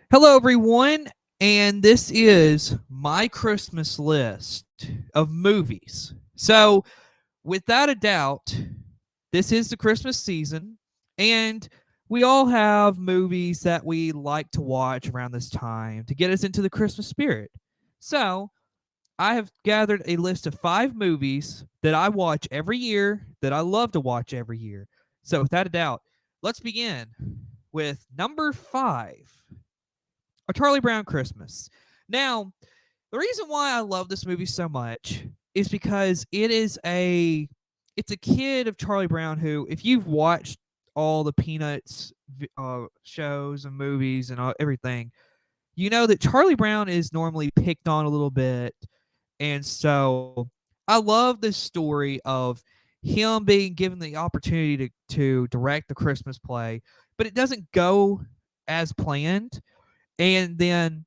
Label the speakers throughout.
Speaker 1: Hello, everyone, and this is my Christmas list of movies. So, without a doubt, this is the Christmas season, and we all have movies that we like to watch around this time to get us into the Christmas spirit. So, I have gathered a list of 5 movies that I watch every year, that I love to watch every year. So, without a doubt, let's begin with number 5, A Charlie Brown Christmas. Now, the reason why I love this movie so much is because it's a kid of Charlie Brown who, if you've watched all the Peanuts shows and movies and everything, you know that Charlie Brown is normally picked on a little bit, and so I love this story of him being given the opportunity to direct the Christmas play, but it doesn't go as planned, and then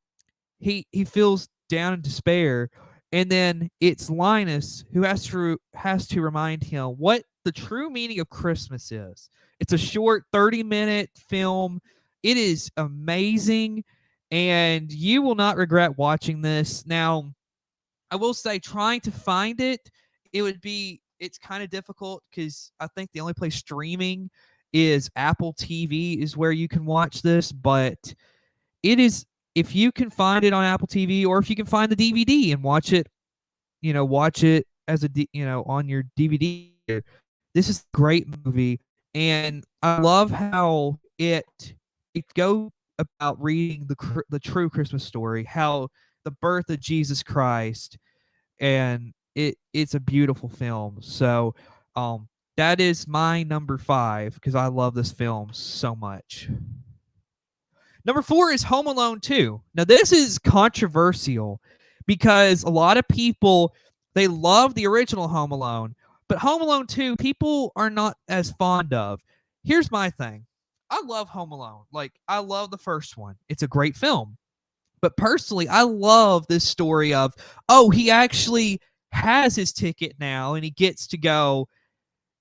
Speaker 1: he feels down in despair, and then it's Linus who has to remind him what the true meaning of Christmas is. It's a short 30-minute film. It is amazing, and you will not regret watching this. Now, I will say, trying to find it's kind of difficult because I think the only place streaming is Apple TV is where you can watch this, but it is, if you can find it on Apple TV, or if you can find the DVD and watch it, watch it as on your DVD. This is a great movie, and I love how it goes about reading the true Christmas story, how the birth of Jesus Christ, and it's a beautiful film. So, um, that is my number 5 because I love this film so much. Number 4 is Home Alone 2. Now, this is controversial because a lot of people, they love the original Home Alone, but Home Alone 2 people are not as fond of. Here's my thing. I love Home Alone. Like, I love the first one. It's a great film. But personally, I love this story of, oh, he actually has his ticket now and he gets to go,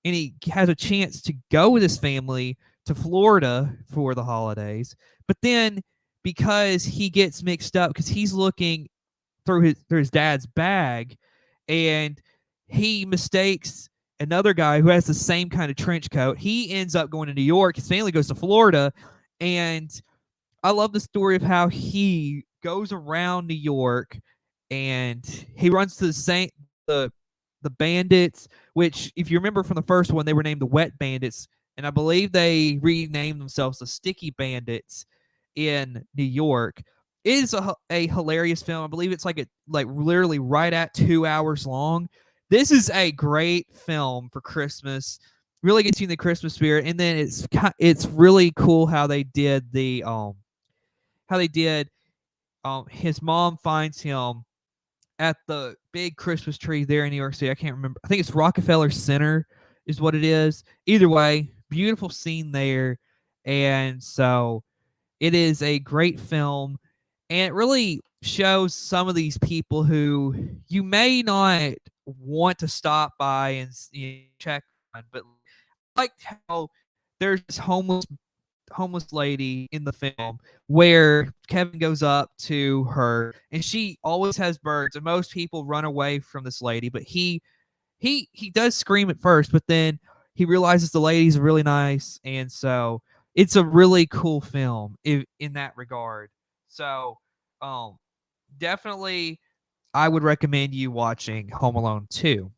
Speaker 1: and he has a chance to go with his family to Florida for the holidays. But then, because he gets mixed up because he's looking through his dad's bag, and he mistakes another guy who has the same kind of trench coat. He ends up going to New York. His family goes to Florida, and I love the story of how he goes around New York, and he runs to the the bandits, which, if you remember from the first one, they were named the Wet Bandits, and I believe they renamed themselves the Sticky Bandits in New York. It is a hilarious film. I believe it's like literally right at 2 hours long. This is a great film for Christmas. Really gets you in the Christmas spirit, and then it's really cool how they did his mom finds him at the big Christmas tree there in New York City. I can't remember. I think it's Rockefeller Center is what it is. Either way, beautiful scene there. And so it is a great film, and it really shows some of these people who you may not want to stop by and check on, but I liked how there's this homeless lady in the film where Kevin goes up to her, and she always has birds, and most people run away from this lady, but he does scream at first, but then he realizes the lady's really nice, and so it's a really cool film in that regard. So, um, definitely, I would recommend you watching Home Alone 2.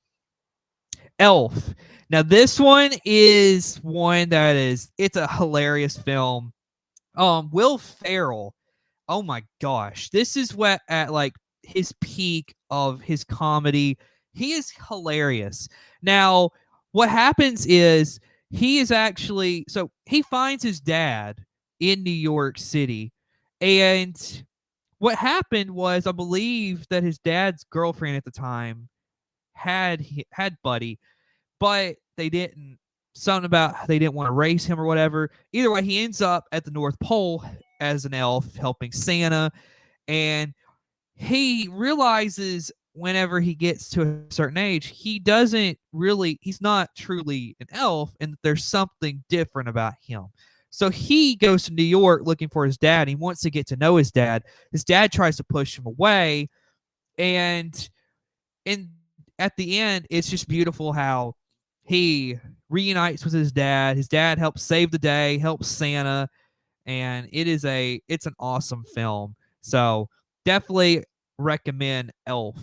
Speaker 1: Elf. Now, this one is one that it's a hilarious film. Will Ferrell. Oh my gosh, this is what at like his peak of his comedy. He is hilarious. Now, what happens is he finds his dad in New York City, and what happened was, I believe that his dad's girlfriend at the time had Buddy, but they didn't, something about they didn't want to race him or whatever. Either way, he ends up at the North Pole as an elf helping Santa, and he realizes whenever he gets to a certain age, he's not truly an elf, and there's something different about him. So he goes to New York looking for his dad. He wants to get to know his dad. His dad tries to push him away, and in at the end, it's just beautiful how he reunites with his dad. His dad helps save the day, helps Santa, and it's an awesome film. So definitely recommend Elf.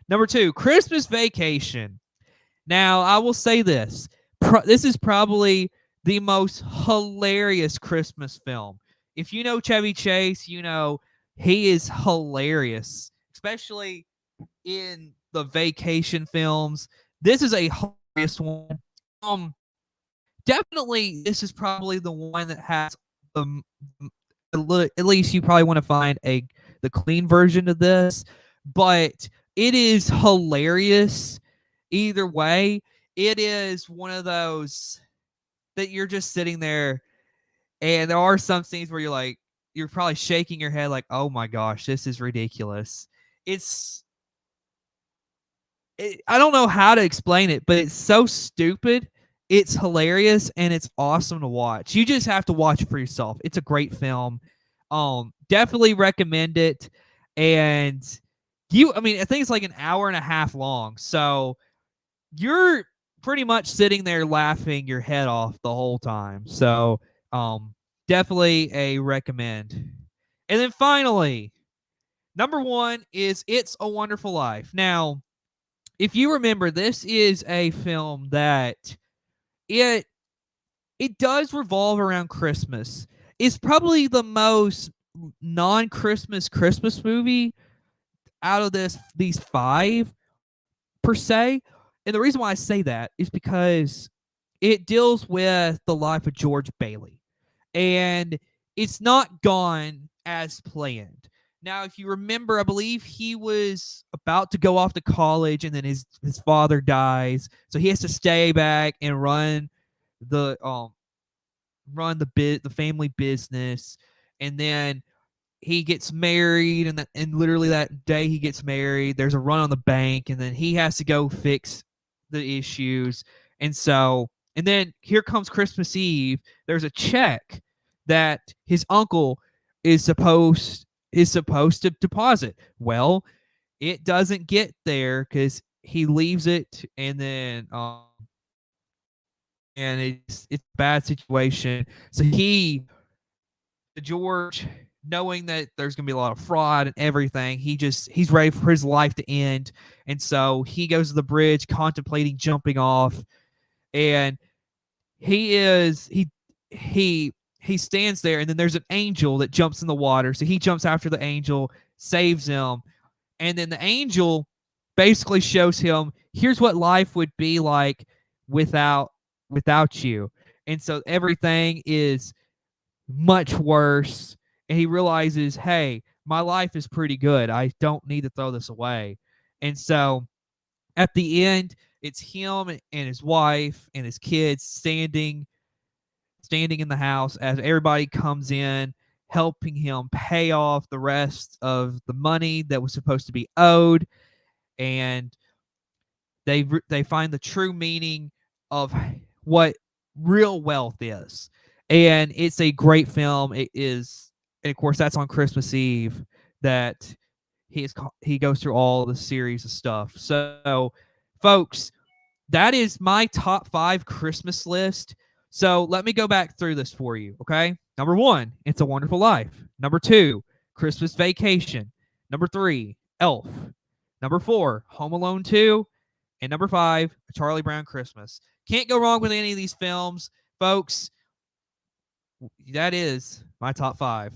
Speaker 1: Number 2, Christmas Vacation. Now, I will say this. This is probably the most hilarious Christmas film. If you know Chevy Chase, you know he is hilarious, especially in the vacation films. This is a hilarious one. Definitely, this is probably the one that has um, at least you probably want to find the clean version of this, but it is hilarious either way. It is one of those that you're just sitting there, and there are some scenes where you're probably shaking your head like, oh my gosh, this is ridiculous. I don't know how to explain it, but it's so stupid. It's hilarious and it's awesome to watch. You just have to watch it for yourself. It's a great film. Definitely recommend it. And I mean, I think it's like an hour and a half long. So you're pretty much sitting there laughing your head off the whole time. So, definitely a recommend. And then finally, number 1 is It's a Wonderful Life. Now, if you remember, this is a film that it it does revolve around Christmas. It's probably the most non-Christmas Christmas movie out of these 5 per se. And the reason why I say that is because it deals with the life of George Bailey. And it's not gone as planned. Now, if you remember, I believe he was about to go off to college, and then his father dies, so he has to stay back and the the family business, and then he gets married, and literally that day he gets married, there's a run on the bank, and then he has to go fix the issues, and then here comes Christmas Eve. There's a check that his uncle is supposed to deposit. Well, it doesn't get there because he leaves it, and then and it's a bad situation. So George, knowing that there's gonna be a lot of fraud and everything, he's ready for his life to end, and so he goes to the bridge, contemplating jumping off, and he is he stands there, and then there's an angel that jumps in the water, so he jumps after the angel, saves him, and then the angel basically shows him, here's what life would be like without you, and so everything is much worse, and he realizes, hey, my life is pretty good, I don't need to throw this away. And so at the end, it's him and his wife and his kids standing in the house as everybody comes in, helping him pay off the rest of the money that was supposed to be owed, and they find the true meaning of what real wealth is. And it's a great film. It is, and of course, that's on Christmas Eve that he goes through all the series of stuff. So, folks, that is my top 5 Christmas list. So let me go back through this for you, okay? Number 1, It's a Wonderful Life. Number 2, Christmas Vacation. Number 3, Elf. Number 4, Home Alone 2. And number 5, Charlie Brown Christmas. Can't go wrong with any of these films, folks. That is my top 5.